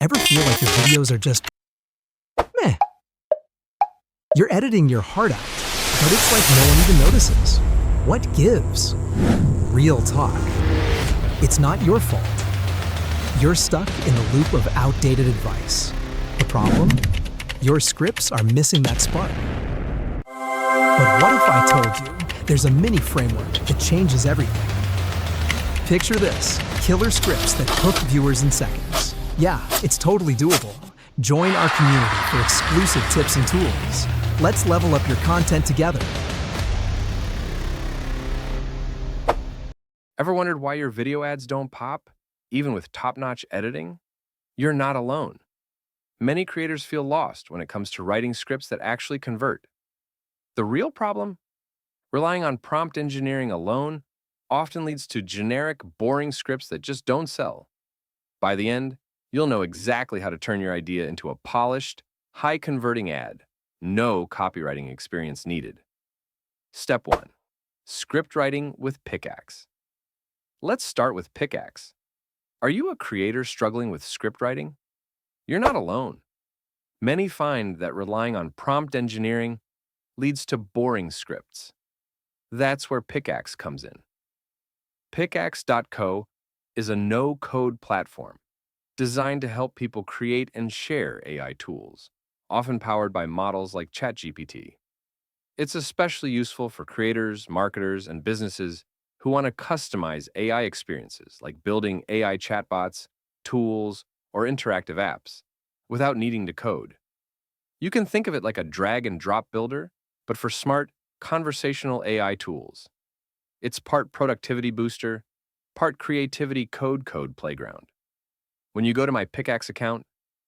Ever feel like your videos are just meh? You're editing your heart out, but it's like no one even notices. What gives? Real talk. It's not your fault. You're stuck in the loop of outdated advice. The problem? Your scripts are missing that spark. But what if I told you there's a mini framework that changes everything? Picture this, killer scripts that hook viewers in seconds. Yeah, it's totally doable. Join our community for exclusive tips and tools. Let's level up your content together. Ever wondered why your video ads don't pop, even with top-notch editing? You're not alone. Many creators feel lost when it comes to writing scripts that actually convert. The real problem? Relying on prompt engineering alone often leads to generic, boring scripts that just don't sell. By the end, you'll know exactly how to turn your idea into a polished, high-converting ad. No copywriting experience needed. Step 1. Script writing with Pickaxe. Let's start with Pickaxe. Are you a creator struggling with script writing? You're not alone. Many find that relying on prompt engineering leads to boring scripts. That's where Pickaxe comes in. Pickaxe.co is a no-code platform designed to help people create and share AI tools, often powered by models like ChatGPT. It's especially useful for creators, marketers, and businesses who want to customize AI experiences like building AI chatbots, tools, or interactive apps without needing to code. You can think of it like a drag-and-drop builder, but for smart, conversational AI tools. It's part productivity booster, part creativity code playground. When you go to my Pickaxe account,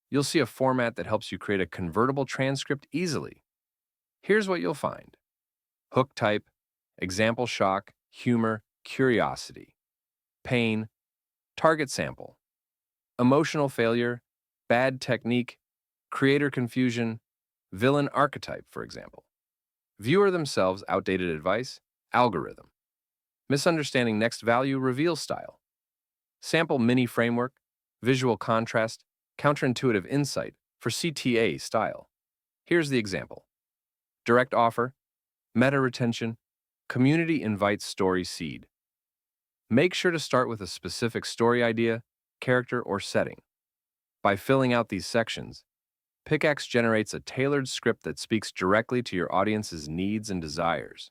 you'll see a format that helps you create a convertible transcript easily. Here's what you'll find: hook type, example shock, humor, curiosity, pain, target sample, emotional failure, bad technique, creator confusion, villain archetype, for example. Viewer themselves, outdated advice, algorithm. Misunderstanding next value, reveal style. Sample mini framework, visual contrast, counterintuitive insight for CTA style. Here's the example. Direct offer, meta retention, community invites story seed. Make sure to start with a specific story idea, character, or setting. By filling out these sections, Pickaxe generates a tailored script that speaks directly to your audience's needs and desires.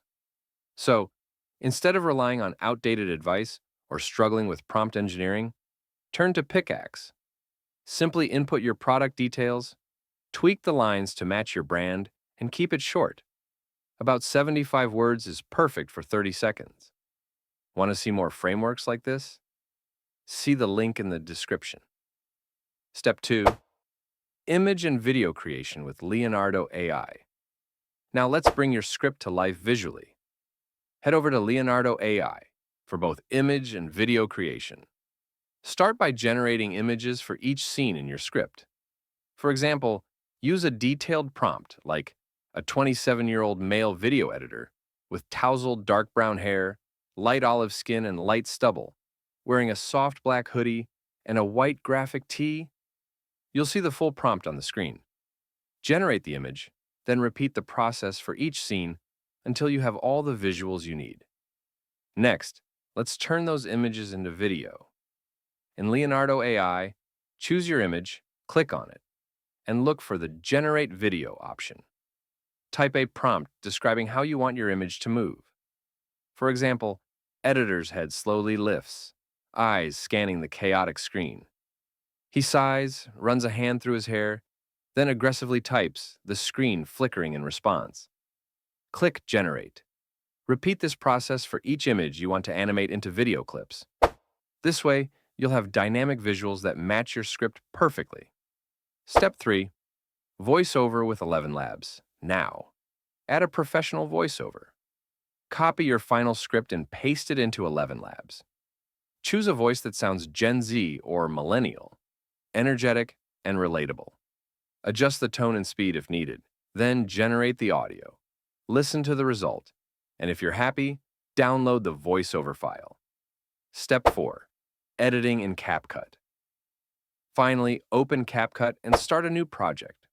So, instead of relying on outdated advice or struggling with prompt engineering, turn to Pickaxe. Simply input your product details, tweak the lines to match your brand, and keep it short. About 75 words is perfect for 30 seconds. Want to see more frameworks like this? See the link in the description. Step 2. Image and video creation with Leonardo AI. Now let's bring your script to life visually. Head over to Leonardo AI for both image and video creation. Start by generating images for each scene in your script. For example, use a detailed prompt like a 27-year-old male video editor with tousled dark brown hair, light olive skin, and light stubble, wearing a soft black hoodie and a white graphic tee. You'll see the full prompt on the screen. Generate the image, then repeat the process for each scene until you have all the visuals you need. Next, let's turn those images into video. In Leonardo AI, choose your image, click on it, and look for the Generate Video option. Type a prompt describing how you want your image to move. For example, editor's head slowly lifts, eyes scanning the chaotic screen. He sighs, runs a hand through his hair, then aggressively types, the screen flickering in response. Click Generate. Repeat this process for each image you want to animate into video clips. This way, you'll have dynamic visuals that match your script perfectly. Step 3. Voiceover with ElevenLabs. Now, add a professional voiceover. Copy your final script and paste it into ElevenLabs. Choose a voice that sounds Gen Z or millennial, energetic, and relatable. Adjust the tone and speed if needed, then generate the audio. Listen to the result, and if you're happy, download the voiceover file. Step 4. Editing in CapCut. Finally, open CapCut and start a new project.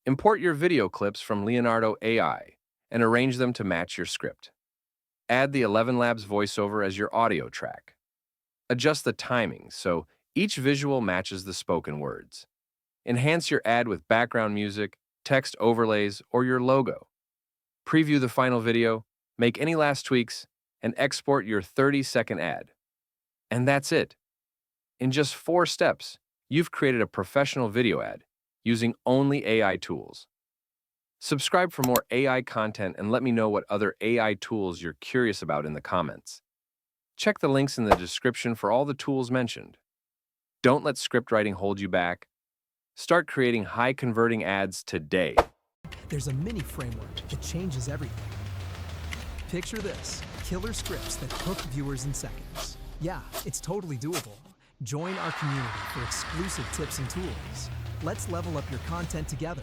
Import your video clips from Leonardo AI and arrange them to match your script. Add the ElevenLabs voiceover as your audio track. Adjust the timing so each visual matches the spoken words. Enhance your ad with background music, text overlays, or your logo. Preview the final video, make any last tweaks, and export your 30-second ad. And that's it. In just 4 steps, you've created a professional video ad using only AI tools. Subscribe for more AI content and let me know what other AI tools you're curious about in the comments. Check the links in the description for all the tools mentioned. Don't let script writing hold you back. Start creating high-converting ads today. There's a mini framework that changes everything. Picture this, killer scripts that hook viewers in seconds. Yeah, it's totally doable. Join our community for exclusive tips and tools. Let's level up your content together.